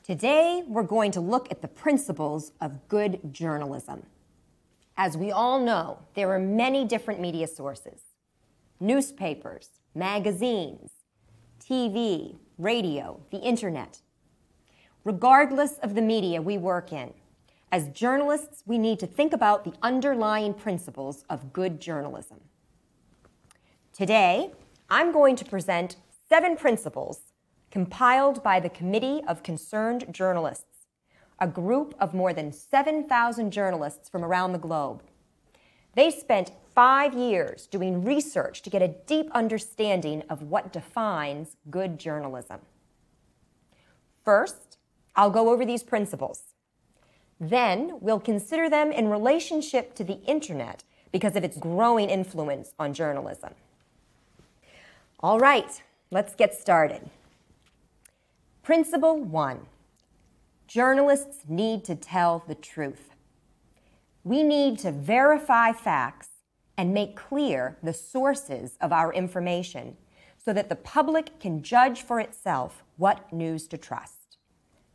Today, we're going to look at the principles of good journalism. As we all know, there are many different media sources: newspapers, magazines, TV, radio, the internet. Regardless of the media we work in, as journalists, we need to think about the underlying principles of good journalism. Today, I'm going to present 7 principles compiled by the Committee of Concerned Journalists, a group of more than 7,000 journalists from around the globe. They spent 5 years doing research to get a deep understanding of what defines good journalism. First, I'll go over these principles. Then, we'll consider them in relationship to the internet because of its growing influence on journalism. All right, let's get started. Principle 1. Journalists need to tell the truth. We need to verify facts and make clear the sources of our information so that the public can judge for itself what news to trust.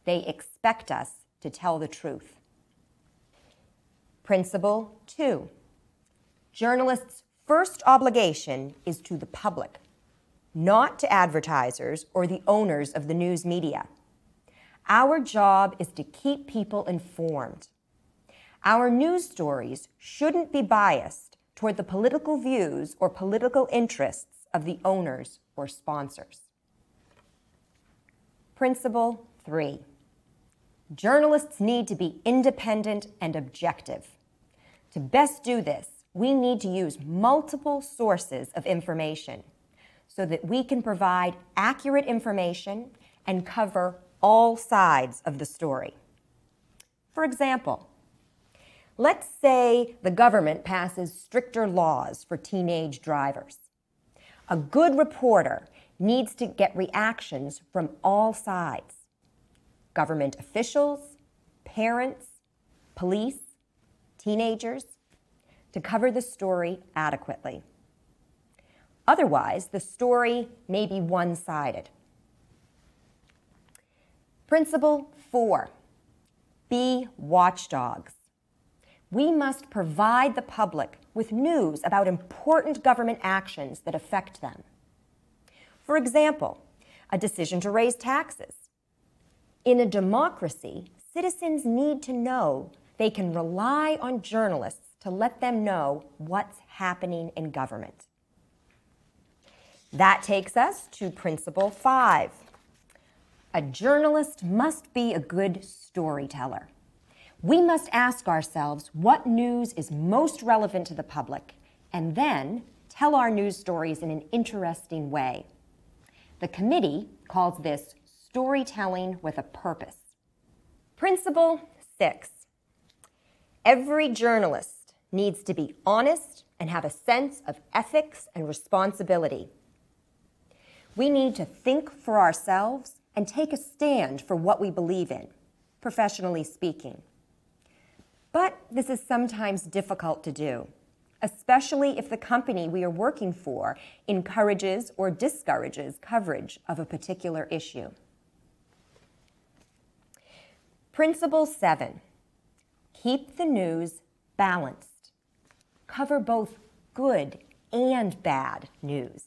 They expect us to tell the truth. Principle 2. Journalists' first obligation is to the public, not to advertisers or the owners of the news media. Our job is to keep people informed. Our news stories shouldn't be biased toward the political views or political interests of the owners or sponsors. Principle 3. Journalists need to be independent and objective. To best do this, we need to use multiple sources of information so that we can provide accurate information and cover all sides of the story. For example, let's say the government passes stricter laws for teenage drivers. A good reporter needs to get reactions from all sides: government officials, parents, police, teenagers, to cover the story adequately. Otherwise, the story may be one-sided. Principle 4. Be watchdogs. We must provide the public with news about important government actions that affect them. For example, a decision to raise taxes. In a democracy, citizens need to know they can rely on journalists to let them know what's happening in government. That takes us to Principle 5. A journalist must be a good storyteller. We must ask ourselves what news is most relevant to the public and then tell our news stories in an interesting way. The committee calls this storytelling with a purpose. Principle 6. Every journalist needs to be honest and have a sense of ethics and responsibility. We need to think for ourselves and take a stand for what we believe in, professionally speaking. But this is sometimes difficult to do, especially if the company we are working for encourages or discourages coverage of a particular issue. Principle 7. Keep the news balanced. Cover both good and bad news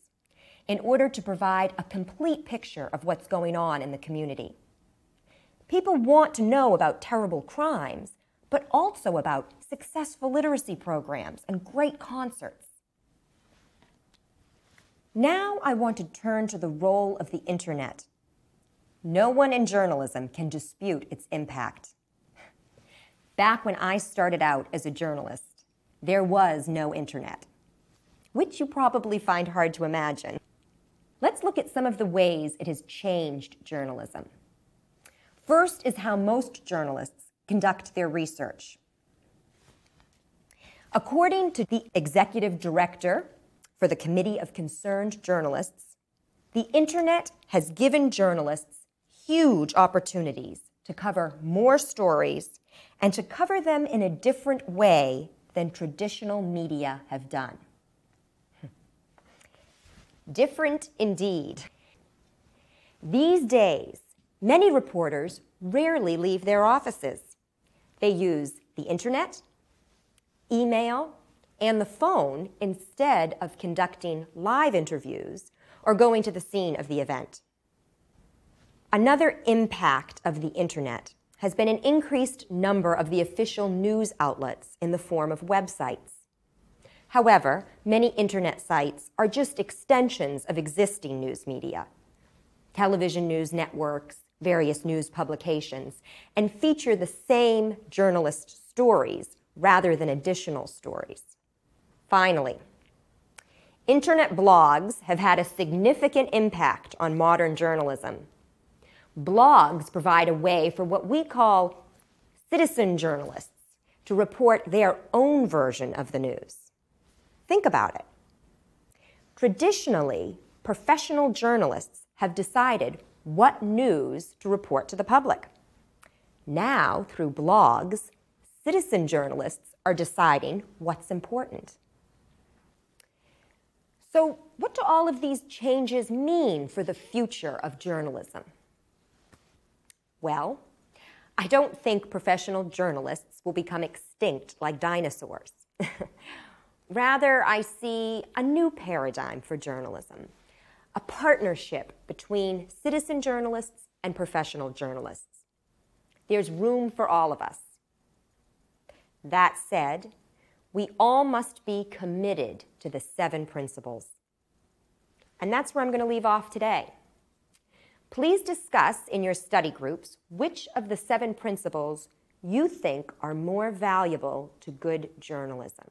in order to provide a complete picture of what's going on in the community. People want to know about terrible crimes, but also about successful literacy programs and great concerts. Now I want to turn to the role of the internet. No one in journalism can dispute its impact. Back when I started out as a journalist, there was no internet, which you probably find hard to imagine. Let's look at some of the ways it has changed journalism. First is how most journalists conduct their research. According to the executive director for the Committee of Concerned Journalists, the internet has given journalists huge opportunities to cover more stories and to cover them in a different way than traditional media have done. Different indeed. These days, Many reporters rarely leave their offices. They use the internet, email, and the phone instead of conducting live interviews or going to the scene of the event. Another impact of the internet has been an increased number of the official news outlets in the form of websites. However, many internet sites are just extensions of existing news media, television news networks, various news publications, and feature the same journalist stories rather than additional stories. Finally, internet blogs have had a significant impact on modern journalism. Blogs provide a way for what we call citizen journalists to report their own version of the news. Think about it. Traditionally, professional journalists have decided what news to report to the public. Now, through blogs, citizen journalists are deciding what's important. So, what do all of these changes mean for the future of journalism? Well, I don't think professional journalists will become extinct like dinosaurs. Rather, I see a new paradigm for journalism, a partnership between citizen journalists and professional journalists. There's room for all of us. That said, we all must be committed to the 7 principles. And that's where I'm going to leave off today. Please discuss in your study groups which of the 7 principles you think are more valuable to good journalism.